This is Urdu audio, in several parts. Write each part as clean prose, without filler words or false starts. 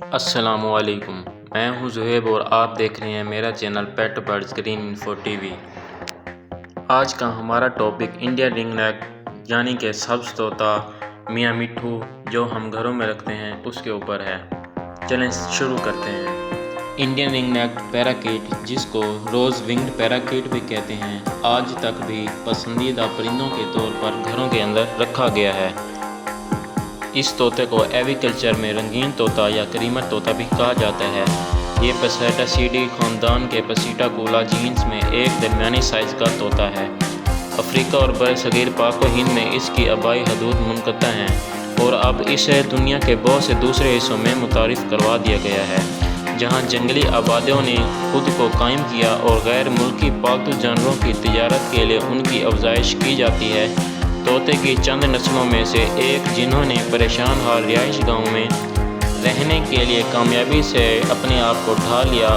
السلام علیکم، میں ہوں زہیب اور آپ دیکھ رہے ہیں میرا channel pet birds green info T V. آج کا ہمارا ٹاپک انڈین رنگ نیک یعنی کہ سبز طوطا میاں مٹھو جو ہم گھروں میں رکھتے ہیں اس کے اوپر ہے۔ چلیں شروع کرتے ہیں۔ انڈین رنگ نیک پیراکیٹ، جس کو روز ونگڈ پیراکیٹ بھی کہتے ہیں، آج تک بھی پسندیدہ پرندوں کے طور پر گھروں کے اندر رکھا گیا ہے۔ اس طوطے کو ایوی کلچر میں رنگین طوطا یا کریمر طوطا بھی کہا جاتا ہے۔ یہ پسیٹاسیڈی خاندان کے پسیٹاکولا جینس میں ایک درمیانی سائز کا طوطا ہے۔ افریقہ اور برصغیر پاک و ہند میں اس کی آبائی حدود منقطع ہیں اور اب اسے دنیا کے بہت سے دوسرے حصوں میں متعارف کروا دیا گیا ہے، جہاں جنگلی آبادیوں نے خود کو قائم کیا اور غیر ملکی پالتو جانوروں کی تجارت کے لیے ان کی افزائش کی جاتی ہے۔ طوطے کی چند نسلوں میں سے ایک، جنہوں نے پریشان حال رہائش گاہوں میں رہنے کے لیے کامیابی سے اپنے آپ کو ڈھال لیا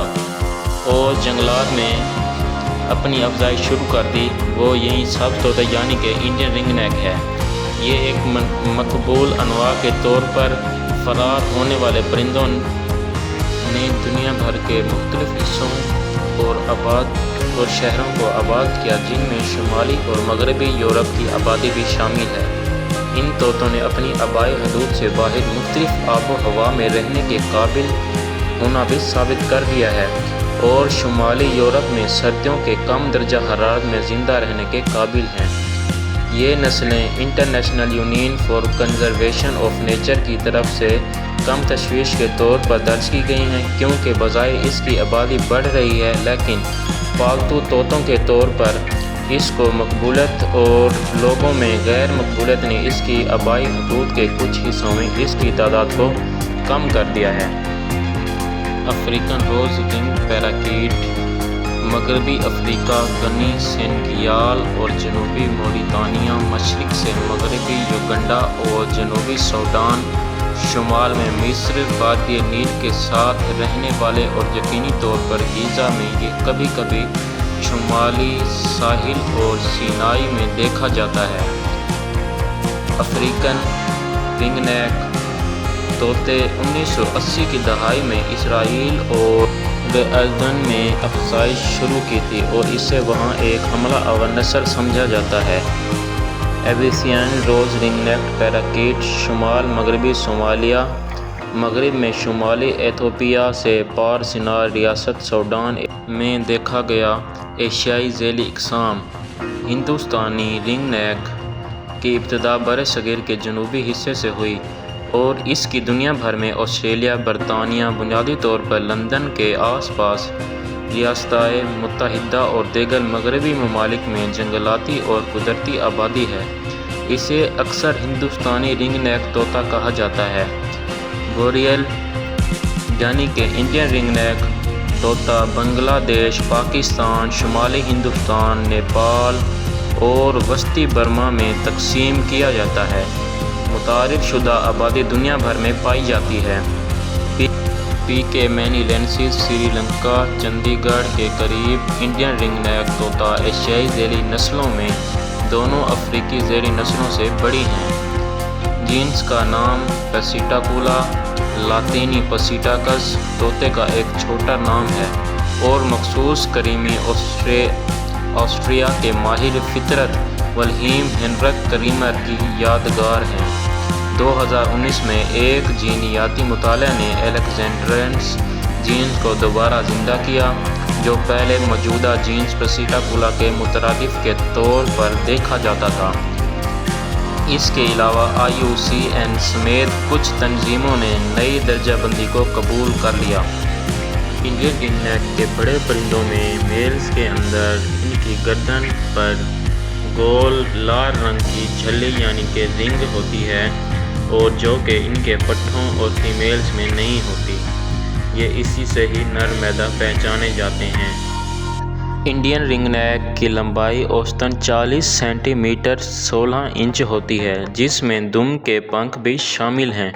اور جنگلات میں اپنی افزائش شروع کر دی، وہ یہی سبز طوطا یعنی کہ انڈین رنگ نیک ہے۔ یہ ایک مقبول انواع کے طور پر فرار ہونے والے پرندوں نے دنیا بھر کے مختلف حصوں اور شہروں کو آباد کیا، جن میں شمالی اور مغربی یورپ کی آبادی بھی شامل ہے۔ ان طوطوں نے اپنی آبائی حدود سے باہر مختلف آب و ہوا میں رہنے کے قابل ہونا بھی ثابت کر دیا ہے اور شمالی یورپ میں سردیوں کے کم درجہ حرارت میں زندہ رہنے کے قابل ہیں۔ یہ نسلیں international union for conservation of nature کی طرف سے کم تشویش کے طور پر درج کی گئی ہیں، کیونکہ بظاہر اس کی آبادی بڑھ رہی ہے، لیکن پالتو طوطوں کے طور پر اس کو مقبولیت اور لوگوں میں غیر مقبولیت نے اس کی آبائی حدود کے کچھ حصوں میں اس کی تعداد کو کم کر دیا ہے۔ افریقن روز ونگڈ پیراکیٹ مغربی افریقہ، غنی، سینیگال اور جنوبی موریطانیہ، مشرق سے مغربی یوگنڈا اور جنوبی سوڈان، شمال میں مصر، وادی نیل کے ساتھ رہنے والے اور یقینی طور پر غزہ میں یہ کبھی کبھی شمالی ساحل اور سینائی میں دیکھا جاتا ہے۔ افریقن رنگ نیک طوطے 1980 کی دہائی میں اسرائیل اور اردن میں افزائش شروع کی تھی اور اسے وہاں ایک حاملہ آور نسل سمجھا جاتا ہے۔ ایویسین روز رنگ نیک پیراکیٹ شمال مغربی صومالیہ، مغرب میں شمالی ایتھوپیا سے پار سینار ریاست سوڈان میں دیکھا گیا۔ ایشیائی ذیلی اقسام۔ ہندوستانی رنگ نیک کی ابتدا برصغیر کے جنوبی حصے سے ہوئی اور اس کی دنیا بھر میں آسٹریلیا، برطانیہ، بنیادی طور پر لندن کے آس پاس، ریاستہائے متحدہ اور دیگر مغربی ممالک میں جنگلاتی اور قدرتی آبادی ہے۔ اسے اکثر ہندوستانی رنگ نیک طوطا کہا جاتا ہے۔ بوریل یعنی کہ انڈین رنگ نیک طوطا بنگلہ دیش، پاکستان، شمالی ہندوستان، نیپال اور وسطی برما میں تقسیم کیا جاتا ہے۔ متعارف شدہ آبادی دنیا بھر میں پائی جاتی ہے۔ پی کے مینیلینسس سری لنکا، چندی گڑھ کے قریب۔ انڈین رنگ نیک طوطا ایشیائی ذیلی نسلوں میں دونوں افریقی ذیلی نسلوں سے بڑی ہیں۔ جینس کا نام پسیٹاکولا، لاطینی پسیٹاکس، طوطے کا ایک چھوٹا نام ہے اور مخصوص کریمی آسٹریا کے ماہر فطرت ولہیم ہینرک کریمر کی یادگار ہے۔ 2019 میں ایک جینیاتی مطالعہ نے الیگزینڈرینس جینس کو دوبارہ زندہ کیا، جو پہلے موجودہ جینس پسیٹاکولا کے مترادف کے طور پر دیکھا جاتا تھا۔ اس کے علاوہ IUCN سمیت کچھ تنظیموں نے نئی درجہ بندی کو قبول کر لیا۔ انڈین رنگ نیک کے بڑے پرندوں میں میلز کے اندر ان کی گردن پر گول لال رنگ کی جھلی یعنی کہ رنگ ہوتی ہے اور جو کہ ان کے پٹھوں اور فیمیلز میں نہیں ہوتی۔ یہ اسی سے ہی نر میدہ پہچانے جاتے ہیں۔ انڈین رنگ نیک کی لمبائی اوسطاً 40 سینٹی میٹر 16 انچ ہوتی ہے، جس میں دم کے پنکھ بھی شامل ہیں۔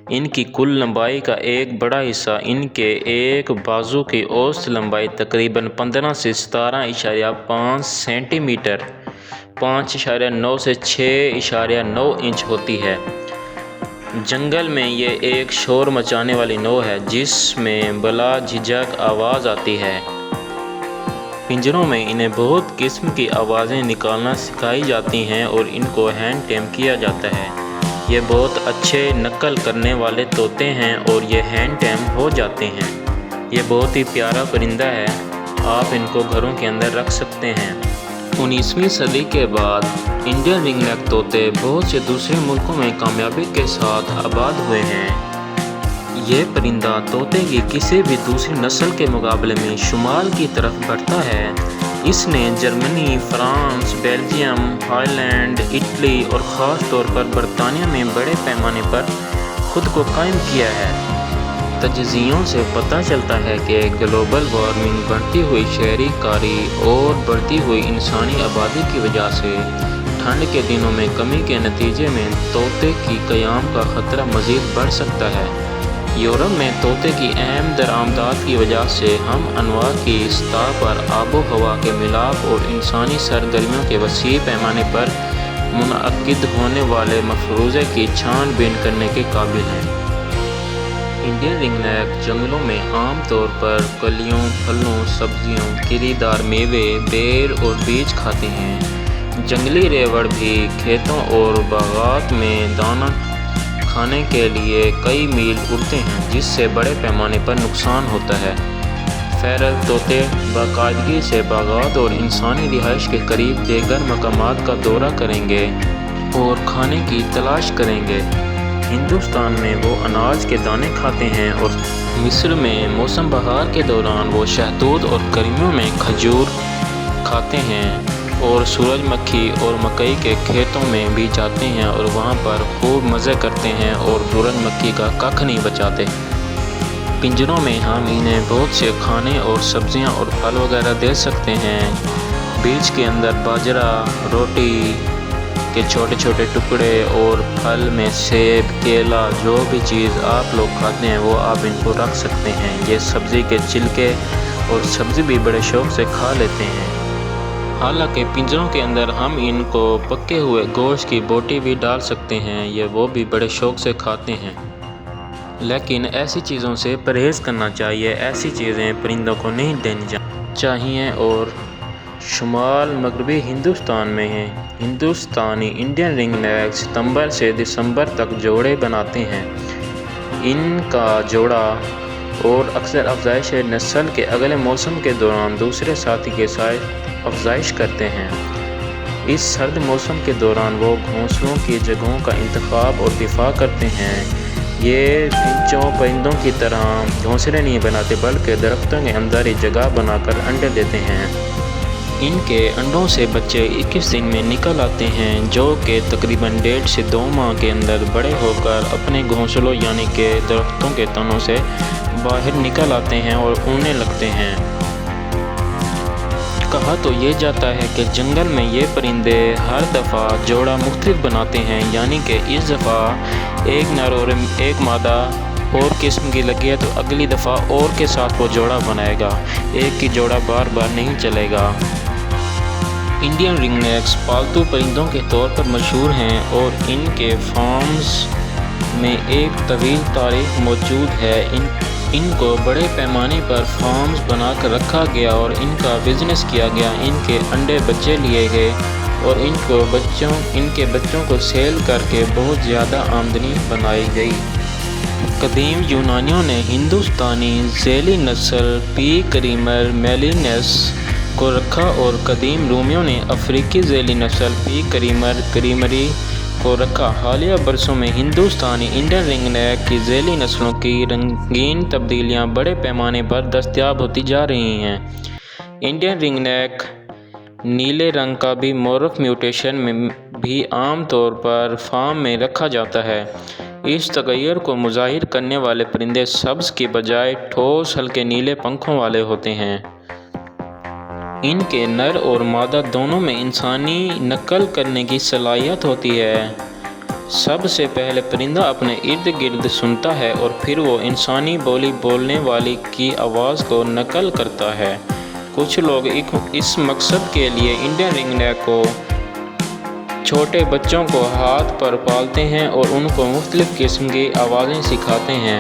ان کی کل لمبائی کا ایک بڑا حصہ ان کے ایک بازو کی اوسط لمبائی تقریباً 15 سے 17.5 سینٹی میٹر 5.9 سے 6.9 انچ ہوتی ہے۔ جنگل میں یہ ایک شور مچانے والی نوع ہے جس میں بلا جھجک آواز آتی ہے۔ پنجروں میں انہیں بہت قسم کی آوازیں نکالنا سکھائی جاتی ہیں اور ان کو ہینڈ ٹیم کیا جاتا ہے۔ یہ بہت اچھے نقل کرنے والے طوطے ہیں اور یہ ہینڈ ٹیم ہو جاتے ہیں۔ یہ بہت ہی پیارا پرندہ ہے، آپ ان کو گھروں کے اندر رکھ سکتے ہیں۔ 19ویں صدی کے بعد انڈین رنگ نیک طوطے بہت سے دوسرے ملکوں میں کامیابی کے ساتھ آباد ہوئے ہیں۔ یہ پرندہ طوطے کی کسی بھی دوسری نسل کے مقابلے میں شمال کی طرف بڑھتا ہے۔ اس نے Germany, France, Belgium, Holland, Italy اور خاص طور پر برطانیہ میں بڑے پیمانے پر خود کو قائم کیا ہے۔ تجزیوں سے پتہ چلتا ہے کہ گلوبل وارمنگ، بڑھتی ہوئی شہری کاری اور بڑھتی ہوئی انسانی آبادی کی وجہ سے ٹھنڈ کے دنوں میں کمی کے نتیجے میں طوطے کی قیام کا خطرہ مزید بڑھ سکتا ہے۔ یورپ میں طوطے کی اہم درآمدات کی وجہ سے ہم انواع کی سطح پر آب و ہوا کے ملاپ اور انسانی سرگرمیوں کے وسیع پیمانے پر منعقد ہونے والے مفروضے کی چھان بین کرنے کے قابل ہیں۔ انڈین رنگ نیک جنگلوں میں عام طور پر کلیوں، پھلوں، سبزیوں، گری دار میوے، بیر اور بیج کھاتے ہیں۔ جنگلی ریوڑ بھی کھیتوں اور باغات میں دانہ کھانے کے لیے کئی میل اڑتے ہیں جس سے بڑے پیمانے پر نقصان ہوتا ہے۔ فیرل طوطے باقاعدگی سے باغات اور انسانی رہائش کے قریب دیگر مقامات کا دورہ کریں گے اور کھانے کی تلاش کریں گے۔ ہندوستان میں وہ اناج کے دانے کھاتے ہیں اور مصر میں موسم بہار کے دوران وہ شہتوت اور گرمیوں میں کھجور کھاتے ہیں اور سورج مکھی اور مکئی کے کھیتوں میں بھی جاتے ہیں اور وہاں پر خوب مزے کرتے ہیں اور سورج مکھی کا ککھ نہیں بچاتے۔ پنجروں میں ہم انہیں بہت سے کھانے اور سبزیاں اور پھل وغیرہ دے سکتے ہیں۔ بیج کے اندر باجرہ، روٹی کے چھوٹے چھوٹے ٹکڑے اور پھل میں سیب، کیلا، جو بھی چیز آپ لوگ کھاتے ہیں وہ آپ ان کو رکھ سکتے ہیں۔ یہ سبزی کے چھلکے اور سبزی بھی بڑے شوق سے کھا لیتے ہیں۔ حالانکہ پنجروں کے اندر ہم ان کو پکے ہوئے گوشت کی بوٹی بھی ڈال سکتے ہیں، یہ وہ بھی بڑے شوق سے کھاتے ہیں۔ لیکن ایسی چیزوں سے پرہیز کرنا چاہیے، ایسی چیزیں پرندوں کو نہیں دینی چاہیے۔ اور شمال مغربی ہندوستان میں ہندوستانی انڈین رنگ نیک ستمبر سے دسمبر تک جوڑے بناتے ہیں۔ ان کا جوڑا اور اکثر افزائش نسل کے اگلے موسم کے دوران دوسرے ساتھی کے ساتھ افزائش کرتے ہیں۔ اس سرد موسم کے دوران وہ گھونسلوں کی جگہوں کا انتخاب اور دفاع کرتے ہیں۔ یہ پنچوں پرندوں کی طرح گھونسلے نہیں بناتے بلکہ درختوں کے اندر ہی جگہ بنا کر انڈے دیتے ہیں۔ ان کے انڈوں سے بچے 21 دن میں نکل آتے ہیں جو کہ تقریباً 1.5 سے 2 ماہ کے اندر بڑے ہو کر اپنے گھونسلوں یعنی کہ درختوں کے تنوں سے باہر نکل آتے ہیں اور اڑنے لگتے ہیں۔ کہا تو یہ جاتا ہے کہ جنگل میں یہ پرندے ہر دفعہ جوڑا مختلف بناتے ہیں، یعنی کہ اس دفعہ ایک نر اور ایک مادہ اور قسم کی لگی ہے تو اگلی دفعہ اور کے ساتھ وہ جوڑا بنائے گا، ایک کی جوڑا بار بار نہیں چلے گا۔ انڈین رنگ نیکس پالتو پرندوں کے طور پر مشہور ہیں اور ان کے فارمز میں ایک طویل تاریخ موجود ہے۔ ان کو بڑے پیمانے پر فارمز بنا کر رکھا گیا اور ان کا بزنس کیا گیا، ان کے انڈے بچے لیے گئے اور ان کے بچوں کو سیل کر کے بہت زیادہ آمدنی بنائی گئی۔ قدیم یونانیوں نے ہندوستانی ذیلی نسل پی کریمر میلینس کو رکھا اور قدیم رومیوں نے افریقی ذیلی نسل پی کریمر کریمری کو رکھا۔ حالیہ برسوں میں ہندوستانی انڈین رنگ نیک کی ذیلی نسلوں کی رنگین تبدیلیاں بڑے پیمانے پر دستیاب ہوتی جا رہی ہیں۔ انڈین رنگ نیک نیلے رنگ کا بھی مورف میوٹیشن میں بھی عام طور پر فارم میں رکھا جاتا ہے۔ اس تغیر کو مظاہر کرنے والے پرندے سبز کی بجائے ٹھوس ہلکے نیلے پنکھوں والے ہوتے ہیں۔ ان کے نر اور مادہ دونوں میں انسانی نقل کرنے کی صلاحیت ہوتی ہے۔ سب سے پہلے پرندہ اپنے ارد گرد سنتا ہے اور پھر وہ انسانی بولی بولنے والی کی آواز کو نقل کرتا ہے۔ کچھ لوگ اس مقصد کے لیے انڈین رنگ نیک کو چھوٹے بچوں کو ہاتھ پر پالتے ہیں اور ان کو مختلف قسم کی آوازیں سکھاتے ہیں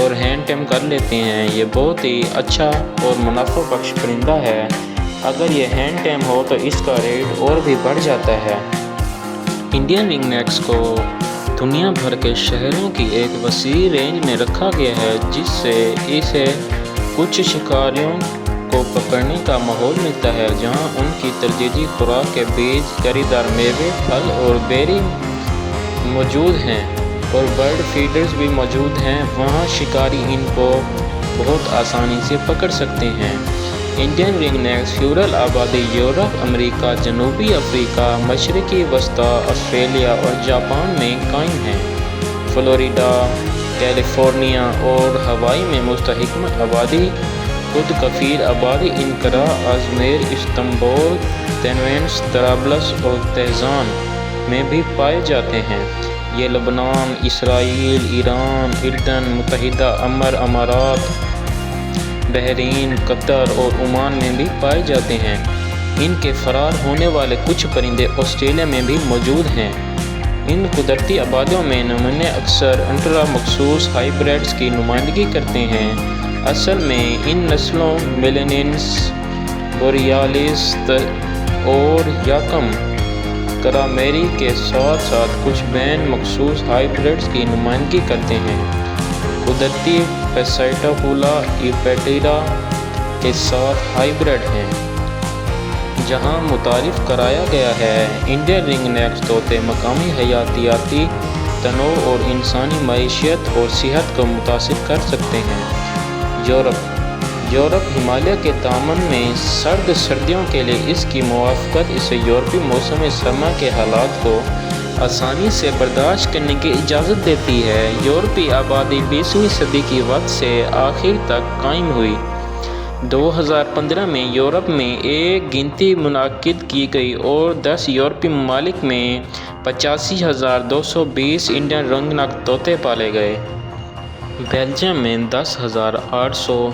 اور ہینڈ ٹیم کر لیتے ہیں۔ یہ بہت ہی اچھا اور منافع بخش پرندہ ہے۔ اگر یہ ہینڈ ٹیم ہو تو اس کا ریٹ اور بھی بڑھ جاتا ہے۔ انڈین رنگ نیکس کو دنیا بھر کے شہروں کی ایک وسیع رینج میں رکھا گیا ہے، جس سے اسے کچھ شکاریوں کو پکڑنے کا ماحول ملتا ہے، جہاں ان کی ترجیحی خوراک کے بیج، جری دار میوے، پھل اور بیری موجود ہیں اور برڈ فیڈرز بھی موجود ہیں۔ وہاں شکاری ان کو بہت آسانی سے پکڑ سکتے ہیں۔ انڈین رنگ نیکس فیورل آبادی یورپ، امریکہ، جنوبی افریقہ، مشرقی وسطی آسٹریلیا اور جاپان میں قائم ہیں۔ فلوریڈا، کیلیفورنیا اور ہوائی میں مستحکم آبادی، خود کفیل آبادی انقرہ، ازمیر، استنبول، تینوس، طرابلس اور تہران میں بھی پائے جاتے ہیں۔ یہ لبنان، اسرائیل، ایران، اردن، متحدہ عرب امارات، بحرین، قطر اور عمان میں بھی پائے جاتے ہیں۔ ان کے فرار ہونے والے کچھ پرندے آسٹریلیا میں بھی موجود ہیں۔ ان قدرتی آبادیوں میں نمونے اکثر انٹرا مخصوص ہائبرڈز کی نمائندگی کرتے ہیں۔ اصل میں ان نسلوں میلینیس بوریالیس اور یاکم کرامری کے ساتھ ساتھ کچھ بین مخصوص ہائبرڈز کی نمائندگی کرتے ہیں۔ قدرتی پیسیٹاپولا ایپیٹیرا کے ساتھ ہائبرڈ ہیں۔ جہاں متعارف کرایا گیا ہے، انڈین رنگ نیکس طوطے مقامی حیاتیاتی تنوع اور انسانی معیشت اور صحت کو متاثر کر سکتے ہیں۔ یورپ ہمالیہ کے دامن میں سرد سردیوں کے لیے اس کی موافقت اسے یورپی موسم سرما کے حالات کو آسانی سے برداشت کرنے کی اجازت دیتی ہے۔ یورپی آبادی 20ویں صدی کی وسط سے آخر تک قائم ہوئی۔ 2015 میں یورپ میں ایک گنتی منعقد کی گئی اور 10 یورپی ممالک میں 85,220 انڈین رنگ نیک طوطے پالے گئے۔ بیلجیم میں 10,800،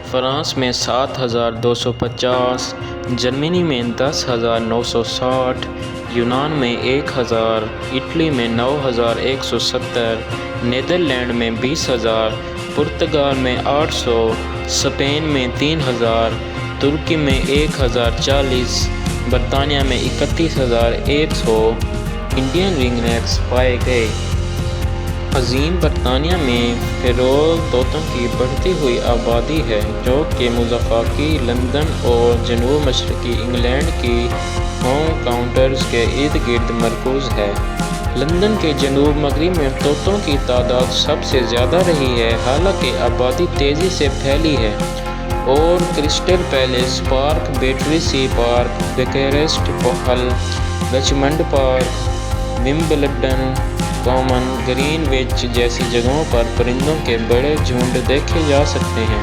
فرانس میں 7,250، جرمنی میں 10,960، یونان میں 1,000، اٹلی میں 9,170، نیدرلینڈ میں 20,000، پرتگال میں 800، اسپین میں 3,000، ترکی میں 1,040، برطانیہ میں 31,100 انڈین رنگ نیکس پائے گئے۔ عظیم برطانیہ میں فیرول طوطوں کی بڑھتی ہوئی آبادی ہے، جو کہ مضافاتی لندن اور جنوب مشرقی انگلینڈ کی ہوم کاؤنٹیز کے ارد گرد مرکوز ہے۔ لندن کے جنوب مغرب میں طوطوں کی تعداد سب سے زیادہ رہی ہے، حالانکہ آبادی تیزی سے پھیلی ہے اور کرسٹل پیلیس پارک، بیٹری سی پارک، بیکریسٹ ہال، Richmond Park, Wimbledon Common, Greenwich جیسی جگہوں پر پرندوں کے بڑے جھنڈ دیکھے جا سکتے ہیں۔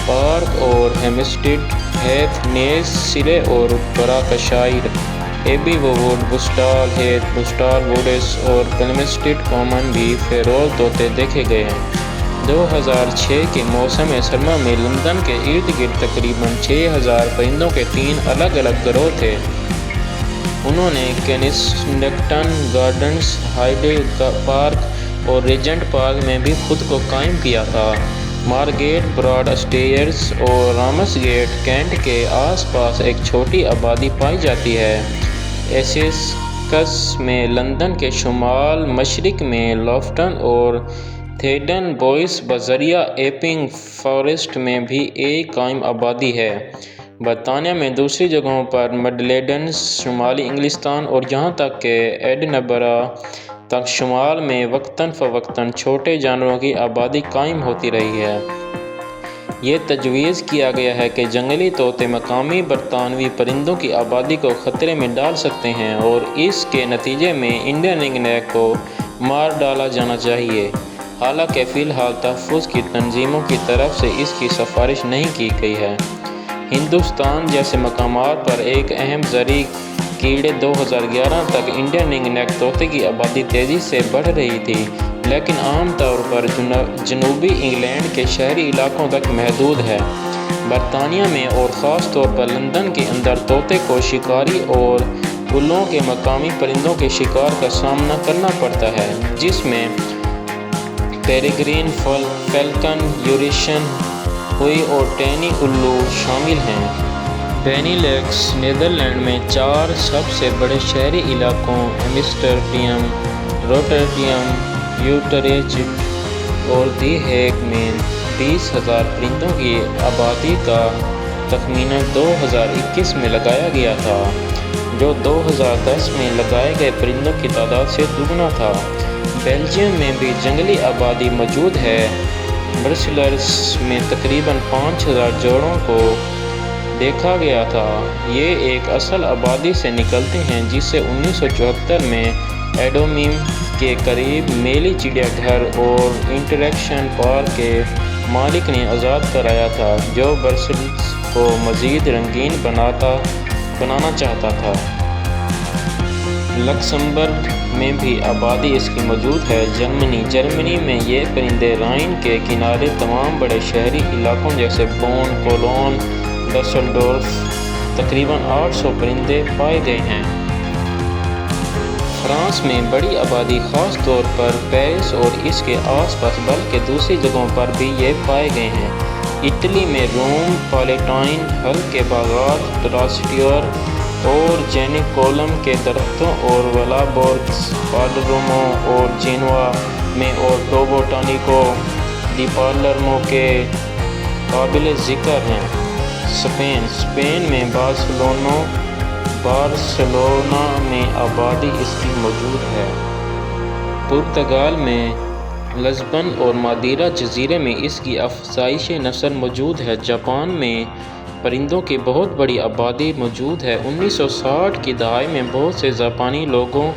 پارک اور ہیمپسٹیڈ ہیتھ، نیز، سرے اور براکشائر، ایبی ووڈ، بوسٹال ہیتھ، بوسٹال ووڈس اور پلمسٹیڈ کامن بھی فیرول طوطے دیکھے گئے ہیں۔ 2006 کے موسم سرما میں لندن کے ارد گرد تقریباً 6,000 پرندوں کے 3 الگ الگ گروہ تھے۔ انہوں نے کینسنگٹن گارڈنز، ہائیڈ پارک اور ریجنٹ پارک میں بھی خود کو قائم کیا تھا۔ مارگیٹ، براڈ اسٹیئرز اور رامس گیٹ، کینٹ کے آس پاس ایک چھوٹی آبادی پائی جاتی ہے۔ ایسیکس میں لندن کے شمال مشرق میں لافٹن اور تھیڈن بوئس بذریعہ ایپنگ فارسٹ میں بھی ایک قائم آبادی ہے۔ برطانیہ میں دوسری جگہوں پر مڈلینڈز، شمالی انگلستان اور یہاں تک کہ ایڈنبرا تک شمال میں وقتاً فوقتاً چھوٹے جانوروں کی آبادی قائم ہوتی رہی ہے۔ یہ تجویز کیا گیا ہے کہ جنگلی طوطے مقامی برطانوی پرندوں کی آبادی کو خطرے میں ڈال سکتے ہیں اور اس کے نتیجے میں انڈین رنگ نیک کو مار ڈالا جانا چاہیے۔ حالانکہ فی الحال تحفظ کی تنظیموں کی طرف سے اس کی سفارش نہیں کی گئی ہے۔ ہندوستان جیسے مقامات پر ایک اہم زرعی کیڑے 2011 تک انڈین رنگ نیک طوطے کی آبادی تیزی سے بڑھ رہی تھی، لیکن عام طور پر جنوبی انگلینڈ کے شہری علاقوں تک محدود ہے۔ برطانیہ میں اور خاص طور پر لندن کے اندر طوطے کو شکاری اور الوں کے مقامی پرندوں کے شکار کا سامنا کرنا پڑتا ہے، جس میں پیریگرین فیلکن، یوریشین ہوئی اور ٹینی الو شامل ہیں۔ بینیلیکس نیدرلینڈ میں 4 سب سے بڑے شہری علاقوں ایمسٹرڈیم، روٹرڈیم، یوٹریچٹ اور دی ہیگ میں 20,000 پرندوں کی آبادی کا تخمینہ 2021 میں لگایا گیا تھا، جو 2010 میں لگائے گئے پرندوں کی تعداد سے دگنا تھا۔ بیلجیم میں بھی جنگلی آبادی موجود ہے۔ برسلز میں تقریباً 5,000 جوڑوں کو دیکھا گیا تھا۔ یہ ایک اصل آبادی سے نکلتے ہیں جسے 1974 میں ایڈومیم کے قریب میلی چڑیا گھر اور انٹریکشن پارک کے مالک نے آزاد کرایا تھا، جو برسلز کو مزید رنگین بنانا چاہتا تھا۔ لکسمبرگ میں بھی آبادی اس کی موجود ہے۔ جرمنی میں یہ پرندے رائن کے کنارے تمام بڑے شہری علاقوں جیسے بون، کولون، ڈسلڈورف تقریباً 800 پرندے پائے گئے ہیں۔ فرانس میں بڑی آبادی خاص طور پر پیرس اور اس کے آس پاس بلکہ دوسری جگہوں پر بھی یہ پائے گئے ہیں۔ اٹلی میں روم پالیٹائن پھل کے باغات، ٹراسٹیور اور جینیکولم کے درختوں اور ولا بورگس پالرمو اور جینوا میں اور ٹوبوٹانیکو دی پالرمو کے قابل ذکر ہیں۔ اسپین میں بارسلونا میں آبادی اس کی موجود ہے۔ پرتگال میں لزبن اور مادیرا جزیرے میں اس کی افزائش نسل موجود ہے۔ جاپان میں پرندوں کی بہت بڑی آبادی موجود ہے۔ 1960 کی دہائی میں بہت سے جاپانی لوگوں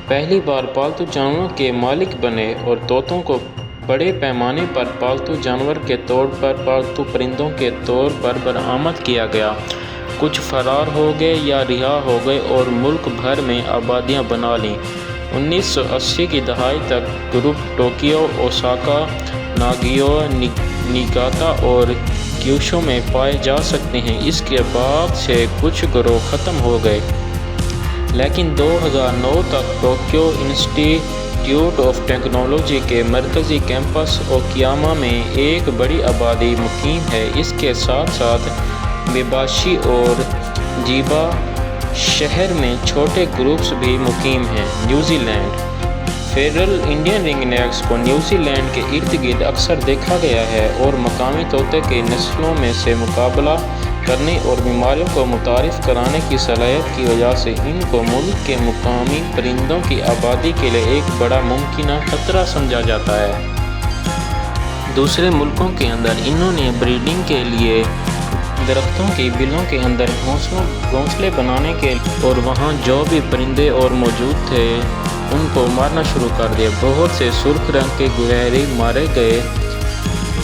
پہلی بار پالتو جانوروں کے مالک بنے اور طوطوں کو بڑے پیمانے پر پالتو جانور کے طور پر پالتو پرندوں کے طور پر برآمد کیا گیا۔ کچھ فرار ہو گئے یا رہا ہو گئے اور ملک بھر میں آبادیاں بنا لیں۔ 1980 کی دہائی تک گروپ ٹوکیو، اوساکا، ناگیو، نیگاتا اور کیوشو میں پائے جا سکتے ہیں۔ اس کے بعد سے کچھ گروہ ختم ہو گئے، لیکن 2009 تک ٹوکیو انسٹی ٹیوٹ آف ٹیکنالوجی کے مرکزی کیمپس اوکیاما میں ایک بڑی آبادی مقیم ہے۔ اس کے ساتھ ساتھ میباشی اور جیبا شہر میں چھوٹے گروپس بھی مقیم ہیں۔ نیوزی لینڈ فیڈرل انڈین رنگ نیکس کو نیوزی لینڈ کے ارد گرد اکثر دیکھا گیا ہے اور مقامی طوطے کی نسلوں میں سے مقابلہ کرنے اور بیماریوں کو متعارف کرانے کی صلاحیت کی وجہ سے ان کو ملک کے مقامی پرندوں کی آبادی کے لیے ایک بڑا ممکنہ خطرہ سمجھا جاتا ہے۔ دوسرے ملکوں کے اندر انہوں نے بریڈنگ کے لیے درختوں کی بلوں کے اندر گھونسلے بنانے کے اور وہاں جو بھی پرندے اور موجود تھے ان کو مارنا شروع کر دیا۔ بہت سے سرخ رنگ کے گہری مارے گئے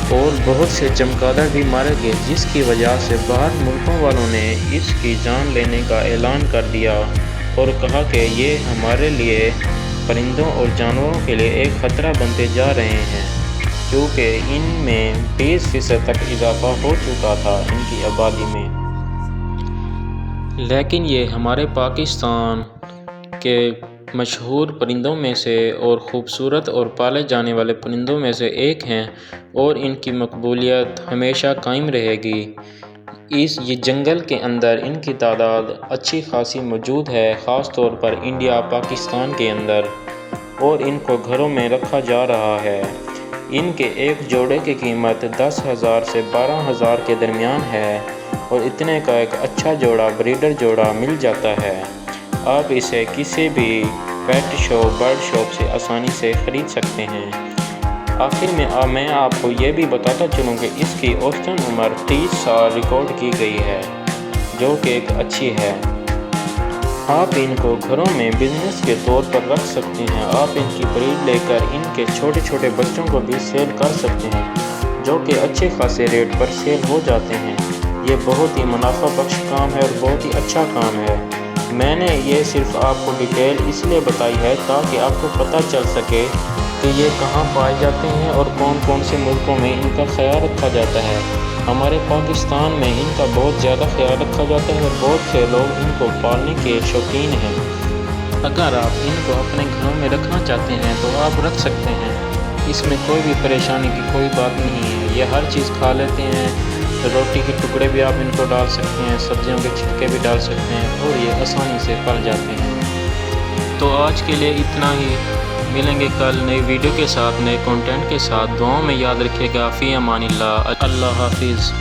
اور بہت سے چمگادڑ بھی مارے گئے، جس کی وجہ سے باہر ملکوں والوں نے اس کی جان لینے کا اعلان کر دیا اور کہا کہ یہ ہمارے لیے پرندوں اور جانوروں کے لیے ایک خطرہ بنتے جا رہے ہیں، کیونکہ ان میں 20% تک اضافہ ہو چکا تھا ان کی آبادی میں۔ لیکن یہ ہمارے پاکستان کے مشہور پرندوں میں سے اور خوبصورت اور پالے جانے والے پرندوں میں سے ایک ہیں اور ان کی مقبولیت ہمیشہ قائم رہے گی۔ یہ جنگل کے اندر ان کی تعداد اچھی خاصی موجود ہے، خاص طور پر انڈیا، پاکستان کے اندر، اور ان کو گھروں میں رکھا جا رہا ہے۔ ان کے ایک جوڑے کی قیمت 10,000 سے 12,000 کے درمیان ہے اور اتنے کا ایک اچھا جوڑا بریڈر جوڑا مل جاتا ہے۔ آپ اسے کسی بھی پیٹ شاپ، برڈ شاپ سے آسانی سے خرید سکتے ہیں۔ آخر میں آپ کو یہ بھی بتاتا چلوں کہ اس کی اوسطاً عمر 30 سال ریکارڈ کی گئی ہے، جو کہ ایک اچھی ہے۔ آپ ان کو گھروں میں بزنس کے طور پر رکھ سکتے ہیں۔ آپ ان کی بریڈ لے کر ان کے چھوٹے چھوٹے بچوں کو بھی سیل کر سکتے ہیں، جو کہ اچھے خاصے ریٹ پر سیل ہو جاتے ہیں۔ یہ بہت ہی منافع بخش کام ہے اور بہت ہی اچھا کام ہے۔ میں نے یہ صرف آپ کو ڈیٹیل اس لیے بتائی ہے تاکہ آپ کو پتہ چل سکے کہ یہ کہاں پائے جاتے ہیں اور کون کون سے ملکوں میں ان کا خیال رکھا جاتا ہے۔ ہمارے پاکستان میں ان کا بہت زیادہ خیال رکھا جاتا ہے اور بہت سے لوگ ان کو پالنے کے شوقین ہیں۔ اگر آپ ان کو اپنے گھروں میں رکھنا چاہتے ہیں تو آپ رکھ سکتے ہیں، اس میں کوئی بھی پریشانی کی کوئی بات نہیں ہے۔ یہ ہر چیز کھا لیتے ہیں، روٹی کے ٹکڑے بھی آپ ان کو ڈال سکتے ہیں، سبزیوں کے چھلکے بھی ڈال سکتے ہیں اور یہ آسانی سے پل جاتے ہیں۔ تو آج کے لیے اتنا ہی، ملیں گے کل نئی ویڈیو کے ساتھ، نئے کنٹینٹ کے ساتھ۔ دعاؤں میں یاد رکھیے گا۔ فی امان اللہ، اللہ حافظ۔